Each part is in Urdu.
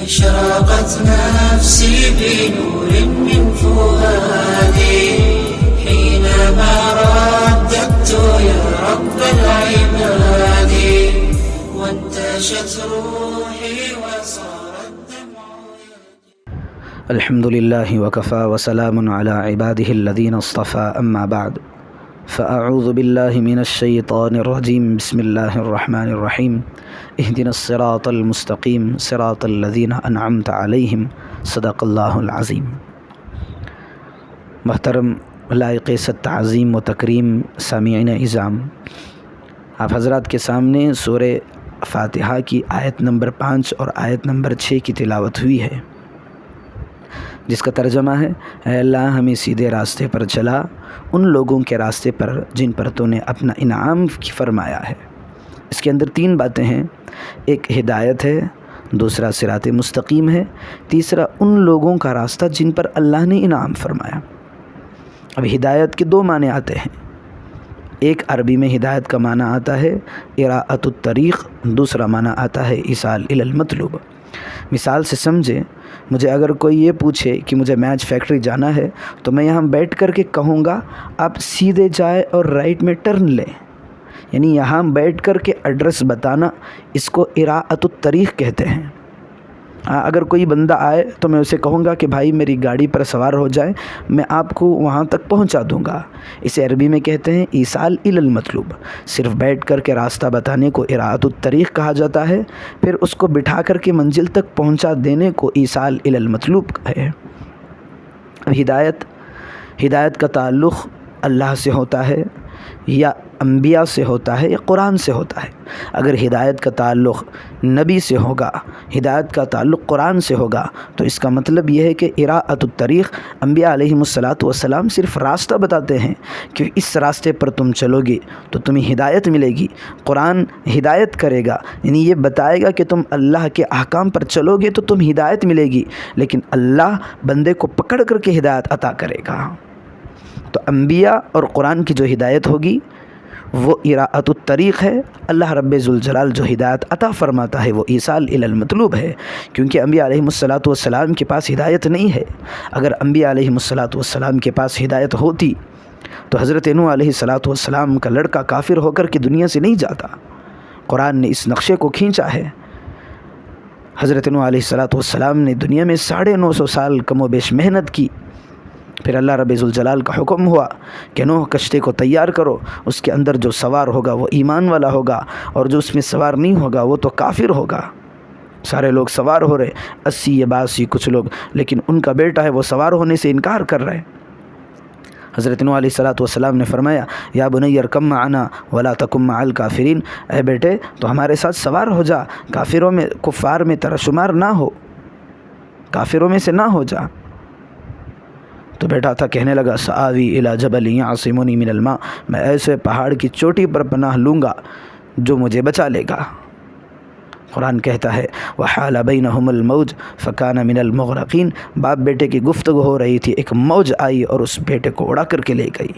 أشرقت نفسي بنور من فؤادي حينما رددت يا رب العباد وانتشت روحي وصار الدمع الحمد لله وكفى وسلام على عباده الذين اصطفى أما بعد فأعوذ بالله من الشيطان الرجيم بسم الله الرحمن الرحيم اهدنا الصراط المستقيم صراط الذين أنعمت عليهم صدق الله العظيم۔ محترم لائق ست تعظیم و تکریم سامعین اعظام، آپ حضرات کے سامنے سورہ فاتحہ کی آیت نمبر 5 اور آیت نمبر 6 کی تلاوت ہوئی ہے، جس کا ترجمہ ہے: اے اللہ ہمیں سیدھے راستے پر چلا، ان لوگوں کے راستے پر جن پر تو نے اپنا انعام فرمایا ہے۔ اس کے اندر 3 باتیں ہیں، ایک ہدایت ہے، دوسرا صراط مستقیم ہے، تیسرا ان لوگوں کا راستہ جن پر اللہ نے انعام فرمایا۔ اب ہدایت کے 2 معنی آتے ہیں، ایک عربی میں ہدایت کا معنی آتا ہے اراءۃ الطریق، دوسرا معنی آتا ہے ایصال الی المطلوب۔ مثال سے سمجھیں، مجھے اگر کوئی یہ پوچھے کہ مجھے میچ فیکٹری جانا ہے تو میں یہاں بیٹھ کر کے کہوں گا آپ سیدھے جائیں اور رائٹ میں ٹرن لیں، یعنی یہاں بیٹھ کر کے ایڈریس بتانا، اس کو اراءۃ الطریق کہتے ہیں۔ اگر کوئی بندہ آئے تو میں اسے کہوں گا کہ بھائی میری گاڑی پر سوار ہو جائے، میں آپ کو وہاں تک پہنچا دوں گا۔ اسے عربی میں کہتے ہیں ایصال الی المطلوب۔ صرف بیٹھ کر کے راستہ بتانے کو اراءۃ الطریق کہا جاتا ہے، پھر اس کو بٹھا کر کے منزل تک پہنچا دینے کو ایصال الی المطلوب ہے۔ ہدایت کا تعلق اللہ سے ہوتا ہے یا انبیاء سے ہوتا ہے یا قرآن سے ہوتا ہے۔ اگر ہدایت کا تعلق نبی سے ہوگا، ہدایت کا تعلق قرآن سے ہوگا، تو اس کا مطلب یہ ہے کہ اراءۃ الطریق، انبیاء علیہم السلام صرف راستہ بتاتے ہیں کہ اس راستے پر تم چلو گے تو تمہیں ہدایت ملے گی۔ قرآن ہدایت کرے گا، یعنی یہ بتائے گا کہ تم اللہ کے احکام پر چلو گے تو تم ہدایت ملے گی، لیکن اللہ بندے کو پکڑ کر کے ہدایت عطا کرے گا۔ تو انبیاء اور قرآن کی جو ہدایت ہوگی وہ اراءۃ الطریق ہے۔ اللہ رب ذوالجلال جو ہدایت عطا فرماتا ہے وہ ایصال الی المطلوب ہے، کیونکہ انبیاء علیہم السلام کے پاس ہدایت نہیں ہے۔ اگر انبیاء علیہم السلام کے پاس ہدایت ہوتی تو حضرت نوح علیہ السلام کا لڑکا کافر ہو کر کے دنیا سے نہیں جاتا۔ قرآن نے اس نقشے کو کھینچا ہے۔ حضرت نوح علیہ السلام نے دنیا میں 950 سال کم و بیش محنت کی، پھر اللہ رب ذوالجلال کا حکم ہوا کہ نوح کشتی کو تیار کرو، اس کے اندر جو سوار ہوگا وہ ایمان والا ہوگا، اور جو اس میں سوار نہیں ہوگا وہ تو کافر ہوگا۔ سارے لوگ سوار ہو رہے، 80 یا 82 کچھ لوگ، لیکن ان کا بیٹا ہے وہ سوار ہونے سے انکار کر رہے۔ حضرت نوح علیہ السلام نے فرمایا یا بنی ارکب معنا ولا تکن مع الکافرین، اے بیٹے تو ہمارے ساتھ سوار ہو جا، کافروں میں، کفار میں تیرا شمار نہ ہو، کافروں میں سے نہ ہو جا۔ تو بیٹا تھا کہنے لگا سآوی الی جبل یعصمنی من الماء، میں ایسے پہاڑ کی چوٹی پر پناہ لوں گا جو مجھے بچا لے گا۔ قرآن کہتا ہے وحال بینہم الموج فکان من المغرقین، باپ بیٹے کی گفتگو ہو رہی تھی، ایک موج آئی اور اس بیٹے کو اڑا کر کے لے گئی۔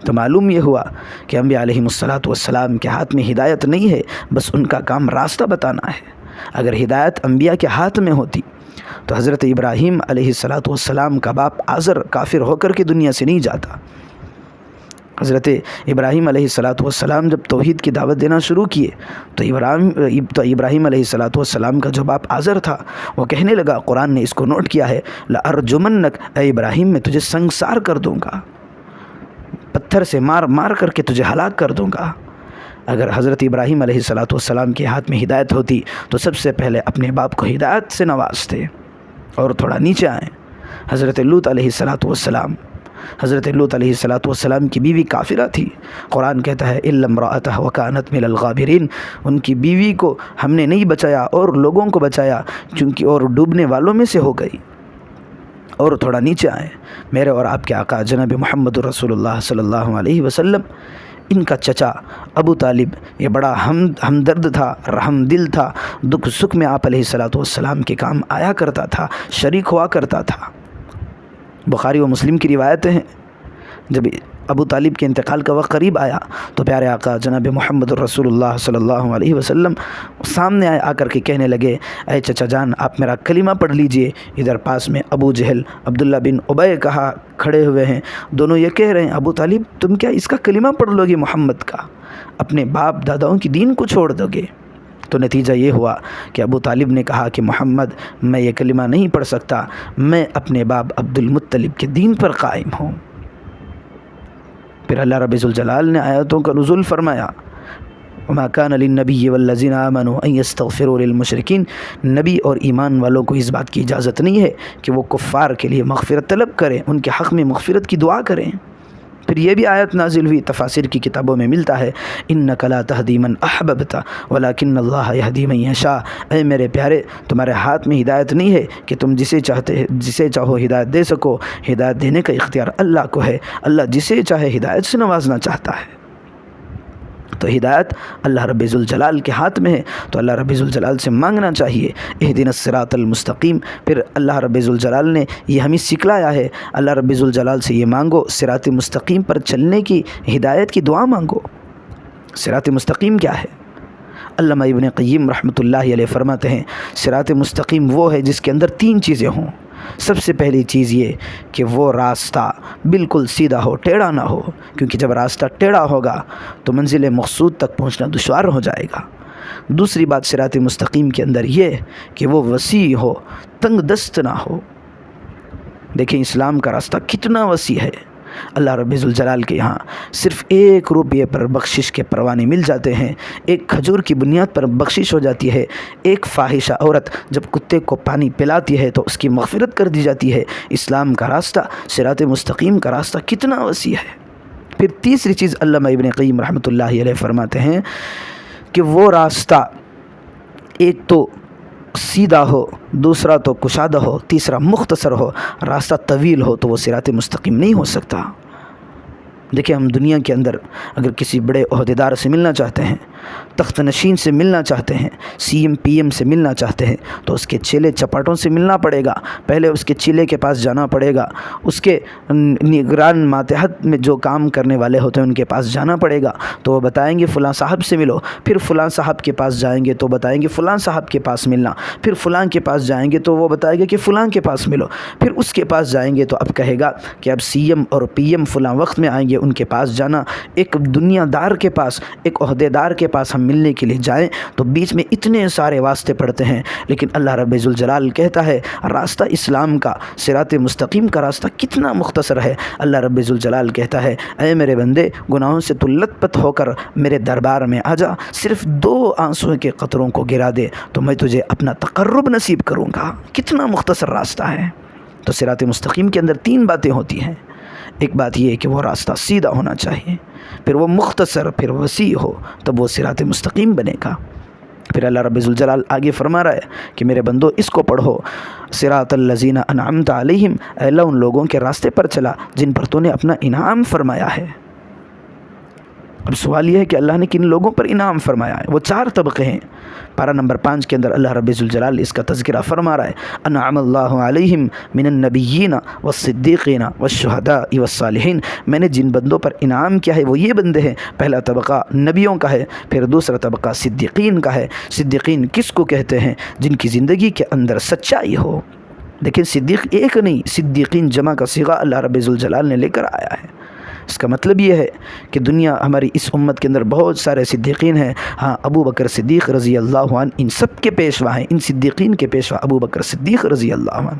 تو معلوم یہ ہوا کہ انبیاء علیہم السلام کے ہاتھ میں ہدایت نہیں ہے، بس ان کا کام راستہ بتانا ہے۔ اگر ہدایت انبیاء کے ہاتھ میں ہوتی تو حضرت ابراہیم علیہ السلام کا باپ آزر کافر ہو کر کے دنیا سے نہیں جاتا۔ حضرت ابراہیم علیہ السلام جب توحید کی دعوت دینا شروع کیے تو ابراہیم علیہ السلام کا جو باپ آزر تھا وہ کہنے لگا، قرآن نے اس کو نوٹ کیا ہے، لأرجمنک، اے ابراہیم میں تجھے سنگسار کر دوں گا، پتھر سے مار مار کر کے تجھے ہلاک کر دوں گا۔ اگر حضرت ابراہیم علیہ السلام کے ہاتھ میں ہدایت ہوتی تو سب سے پہلے اپنے باپ کو ہدایت سے نوازتے۔ اور تھوڑا نیچے آئیں، حضرت لوط علیہ السلام کی بیوی کافرہ تھی۔ قرآن کہتا ہے الا امرأتہ وکانت من الغابرین، ان کی بیوی کو ہم نے نہیں بچایا اور لوگوں کو بچایا، چونکہ اور ڈوبنے والوں میں سے ہو گئی۔ اور تھوڑا نیچے آئیں، میرے اور آپ کے آقا جناب محمد رسول اللہ صلی اللہ علیہ وسلم، ان کا چچا ابو طالب یہ بڑا ہمدرد تھا، رحم دل تھا، دکھ سکھ میں آپ علیہ السلام کے کام آیا کرتا تھا، شریک ہوا کرتا تھا۔ بخاری و مسلم کی روایتیں ہیں، جب ابو طالب کے انتقال کا وقت قریب آیا تو پیارے آقا جناب محمد رسول اللہ صلی اللہ علیہ وسلم سامنے آئے، آ کر کے کہنے لگے اے چچا جان آپ میرا کلمہ پڑھ لیجئے۔ ادھر پاس میں ابو جہل عبداللہ بن ابی کہا کھڑے ہوئے ہیں، دونوں یہ کہہ رہے ہیں ابو طالب تم کیا اس کا کلمہ پڑھ لو گے محمد کا، اپنے باپ داداؤں کی دین کو چھوڑ دو گے؟ تو نتیجہ یہ ہوا کہ ابو طالب نے کہا کہ محمد میں یہ کلمہ نہیں پڑھ سکتا، میں اپنے باپ عبد المطلب کے دین پر قائم ہوں۔ پھر اللہ رب ذوالجلال نے آیتوں کا نزول فرمایا، وما كان للنبي والذين آمنوا ان يستغفروا للمشركين، نبی اور ایمان والوں کو اس بات کی اجازت نہیں ہے کہ وہ کفار کے لیے مغفرت طلب کریں، ان کے حق میں مغفرت کی دعا کریں۔ پھر یہ بھی آیت نازل ہوئی، تفاسیر کی کتابوں میں ملتا ہے انک لا تہدی من احببت ولکن اللہ یہدی من یشاء، اے میرے پیارے تمہارے ہاتھ میں ہدایت نہیں ہے کہ تم جسے چاہو ہدایت دے سکو، ہدایت دینے کا اختیار اللہ کو ہے، اللہ جسے چاہے ہدایت سے نوازنا چاہتا ہے۔ تو ہدایت اللہ رب ذوالجلال کے ہاتھ میں ہے، تو اللہ رب ذوالجلال سے مانگنا چاہیے اہدنا الصراط المستقیم۔ پھر اللہ رب ذوالجلال نے یہ ہمیں سکھلایا ہے، اللہ رب ذوالجلال سے یہ مانگو، صراط مستقیم پر چلنے کی ہدایت کی دعا مانگو۔ صراط مستقیم کیا ہے؟ علامہ ابن قیم رحمۃ اللہ علیہ فرماتے ہیں صراط مستقیم وہ ہے جس کے اندر 3 چیزیں ہوں۔ سب سے پہلی چیز یہ کہ وہ راستہ بالکل سیدھا ہو، ٹیڑھا نہ ہو، کیونکہ جب راستہ ٹیڑھا ہوگا تو منزل مقصود تک پہنچنا دشوار ہو جائے گا۔ دوسری بات صراط مستقیم کے اندر یہ کہ وہ وسیع ہو، تنگ دست نہ ہو۔ دیکھیں اسلام کا راستہ کتنا وسیع ہے، اللہ رب ذوالجلال کے یہاں صرف 1 روپے پر بخشش کے پروانے مل جاتے ہیں، 1 کھجور کی بنیاد پر بخشش ہو جاتی ہے، 1 فاحشہ عورت جب کتے کو پانی پلاتی ہے تو اس کی مغفرت کر دی جاتی ہے۔ اسلام کا راستہ، صراط مستقیم کا راستہ کتنا وسیع ہے۔ پھر تیسری چیز علامہ ابن قیم رحمۃ اللہ علیہ فرماتے ہیں کہ وہ راستہ ایک تو سیدھا ہو، دوسرا تو کشادہ ہو، تیسرا مختصر ہو، راستہ طویل ہو تو وہ صراط مستقیم نہیں ہو سکتا۔ دیکھیں ہم دنیا کے اندر اگر کسی بڑے عہدیدار سے ملنا چاہتے ہیں، تخت نشین سے ملنا چاہتے ہیں، سی ایم پی ایم سے ملنا چاہتے ہیں تو اس کے چیلے چپاٹوں سے ملنا پڑے گا، پہلے اس کے چیلے کے پاس جانا پڑے گا، اس کے نگران ماتحت میں جو کام کرنے والے ہوتے ہیں ان کے پاس جانا پڑے گا، تو وہ بتائیں گے فلاں صاحب سے ملو، پھر فلاں صاحب کے پاس جائیں گے تو بتائیں گے فلاں صاحب کے پاس ملنا، پھر فلاں کے پاس جائیں گے تو وہ بتائے گا کہ فلاں کے پاس ملو، پھر اس کے پاس جائیں گے تو اب کہے گا کہ اب سی ایم اور پی ایم فلاں وقت میں آئیں گے، ان کے پاس جانا۔ ایک دنیا دار کے پاس، ایک عہدیدار کے پاس ہم ملنے کے لیے جائیں تو بیچ میں اتنے سارے واسطے پڑتے ہیں، لیکن اللہ رب ذوالجلال کہتا ہے راستہ اسلام کا، صراط مستقیم کا راستہ کتنا مختصر ہے۔ اللہ رب ذوالجلال کہتا ہے اے میرے بندے گناہوں سے تو لت پت ہو کر میرے دربار میں آ جا، صرف 2 آنسوں کے قطروں کو گرا دے تو میں تجھے اپنا تقرب نصیب کروں گا۔ کتنا مختصر راستہ ہے۔ تو صراط مستقیم کے اندر 3 باتیں ہوتی ہیں۔ ایک بات یہ ہے کہ وہ راستہ سیدھا ہونا چاہیے، پھر وہ مختصر، پھر وسیع ہو، تب وہ صراط مستقیم بنے گا۔ پھر اللہ رب ذوالجلال آگے فرما رہا ہے کہ میرے بندو اس کو پڑھو، صراط الذین انعمت علیہم، اے اللہ ان لوگوں کے راستے پر چلا جن پر تو نے اپنا انعام فرمایا ہے۔ اب سوال یہ ہے کہ اللہ نے کن لوگوں پر انعام فرمایا ہے؟ وہ 4 طبقے ہیں۔ پارہ نمبر 5 کے اندر اللہ رب ذوالجلال اس کا تذکرہ فرما رہا ہے، انعم اللہ علیہم من النبیین والصدیقین والشہداء والصالحین، میں نے جن بندوں پر انعام کیا ہے وہ یہ بندے ہیں۔ پہلا طبقہ نبیوں کا ہے، پھر دوسرا طبقہ صدیقین کا ہے۔ صدیقین کس کو کہتے ہیں؟ جن کی زندگی کے اندر سچائی ہو۔ لیکن صدیق ایک نہیں، صدیقین جمع کا صیغہ اللہ رب ذوالجلال نے لے کر آیا ہے۔ اس کا مطلب یہ ہے کہ دنیا ہماری اس امت کے اندر بہت سارے صدیقین ہیں، ہاں ابو بکر صدیق رضی اللہ عنہ ان سب کے پیشوا ہیں، ان صدیقین کے پیشوا ابو بکر صدیق رضی اللہ عنہ۔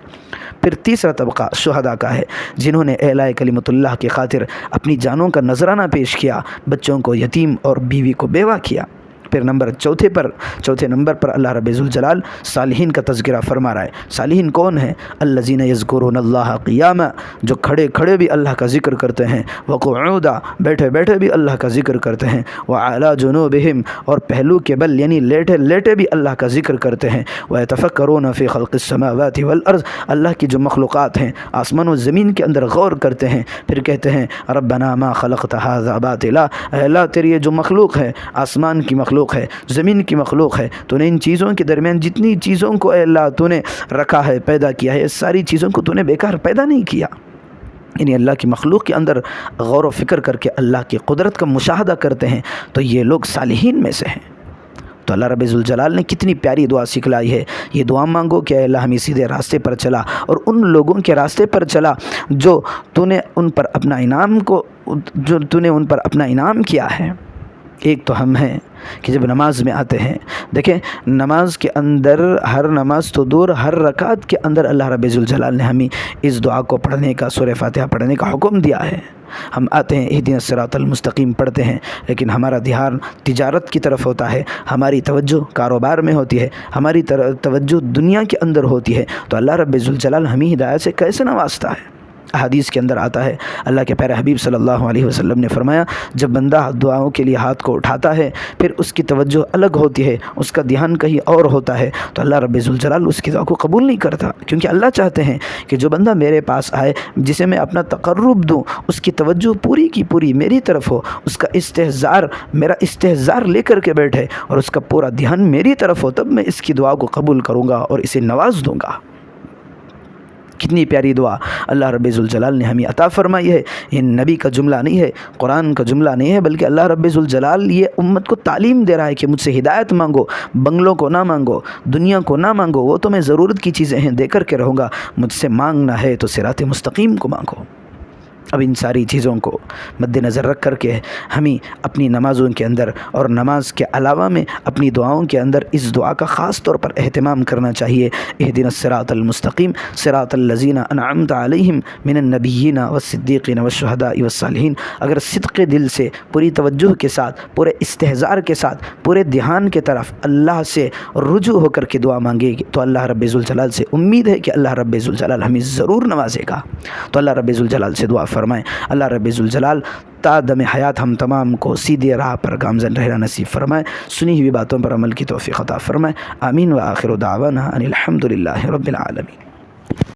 پھر تیسرا طبقہ شہداء کا ہے، جنہوں نے اعلاء کلمت اللہ کی خاطر اپنی جانوں کا نذرانہ پیش کیا، بچوں کو یتیم اور بیوی کو بیوہ کیا۔ پھر چوتھے نمبر پر اللہ رب ذوالجلال صالحین کا تذکرہ فرما رہا ہے۔ صالحین کون ہیں؟ الذین یذکرون اللہ قیاما، جو کھڑے کھڑے بھی اللہ کا ذکر کرتے ہیں، وقعودا، بیٹھے بیٹھے بھی اللہ کا ذکر کرتے ہیں، وعلی جنوبہم، اور پہلو کے بل یعنی لیٹے لیٹے بھی اللہ کا ذکر کرتے ہیں، ویتفکرون فی خلق السماوات والارض، اللہ کی جو مخلوقات ہیں آسمان و زمین کے اندر غور کرتے ہیں، پھر کہتے ہیں ربنا ما خلقت ھذا باطلا، اے اللہ تیری یہ جو مخلوق ہے، آسمان کی مخلوق ہے، زمین کی مخلوق ہے، تو نے ان چیزوں کے درمیان جتنی چیزوں کو اے اللہ تو نے رکھا ہے، پیدا کیا ہے، اس ساری چیزوں کو تو نے بیکار پیدا نہیں کیا۔ یعنی اللہ کی مخلوق کے اندر غور و فکر کر کے اللہ کی قدرت کا مشاہدہ کرتے ہیں تو یہ لوگ صالحین میں سے ہیں۔ تو اللہ رب ذوالجلال نے کتنی پیاری دعا سکھلائی ہے، یہ دعا مانگو کہ اے اللہ ہمیں سیدھے راستے پر چلا اور ان لوگوں کے راستے پر چلا جو تو نے ان پر اپنا انعام کیا ہے۔ ایک تو ہم ہیں کہ جب نماز میں آتے ہیں، دیکھیں نماز کے اندر، ہر نماز تو دور، ہر رکعت کے اندر اللہ رب ذوالجلال نے ہمیں اس دعا کو پڑھنے کا، سورہ فاتحہ پڑھنے کا حکم دیا ہے۔ ہم آتے ہیں اہدنا الصراط المستقیم پڑھتے ہیں، لیکن ہمارا دھیان تجارت کی طرف ہوتا ہے، ہماری توجہ کاروبار میں ہوتی ہے، ہماری توجہ دنیا کے اندر ہوتی ہے، تو اللہ رب ذوالجلال ہمیں ہدایت سے کیسے نوازتا ہے؟ احادیث کے اندر آتا ہے، اللہ کے پیارے حبیب صلی اللہ علیہ وسلم نے فرمایا، جب بندہ دعاؤں کے لیے ہاتھ کو اٹھاتا ہے، پھر اس کی توجہ الگ ہوتی ہے، اس کا دھیان کہیں اور ہوتا ہے، تو اللہ رب ذوالجلال اس کی دعا کو قبول نہیں کرتا، کیونکہ اللہ چاہتے ہیں کہ جو بندہ میرے پاس آئے، جسے میں اپنا تقرب دوں، اس کی توجہ پوری کی پوری میری طرف ہو، اس کا میرا استحضار لے کر کے بیٹھے اور اس کا پورا دھیان میری طرف ہو، تب میں اس کی دعا کو قبول کروں گا اور اسے نواز دوں گا۔ کتنی پیاری دعا اللہ رب ذوالجلال نے ہمیں عطا فرمائی ہے۔ یہ نبی کا جملہ نہیں ہے، قرآن کا جملہ نہیں ہے، بلکہ اللہ رب ذوالجلال یہ امت کو تعلیم دے رہا ہے کہ مجھ سے ہدایت مانگو، بنگلوں کو نہ مانگو، دنیا کو نہ مانگو، وہ تو میں ضرورت کی چیزیں ہیں دے کر کے رہوں گا، مجھ سے مانگنا ہے تو صراط مستقیم کو مانگو۔ اب ان ساری چیزوں کو مد نظر رکھ کر کے ہمیں اپنی نمازوں کے اندر اور نماز کے علاوہ میں اپنی دعاؤں کے اندر اس دعا کا خاص طور پر اہتمام کرنا چاہیے، اہدنا الصراط المستقیم صراط الذین انعمت علیہم من النبیین والصدیقین والشہداء والصالحین۔ اگر صدق دل سے، پوری توجہ کے ساتھ، پورے استحضار کے ساتھ، پورے دھیان کے طرف اللہ سے رجوع ہو کر کے دعا مانگے گی تو اللہ رب ذوالجلال سے امید ہے کہ اللہ رب ذوالجلال ہمیں ضرور نوازے گا۔ تو اللہ رب ذوالجلال سے دعا فرمائیں، اللہ رب ذوالجلال تا دم حیات ہم تمام کو سیدھے راہ پر گامزن رہنا نصیب فرمائے، سنی ہوئی باتوں پر عمل کی توفیق عطا فرمائے۔ آمین و آخر دعوانا ان الحمد للہ رب العالمین۔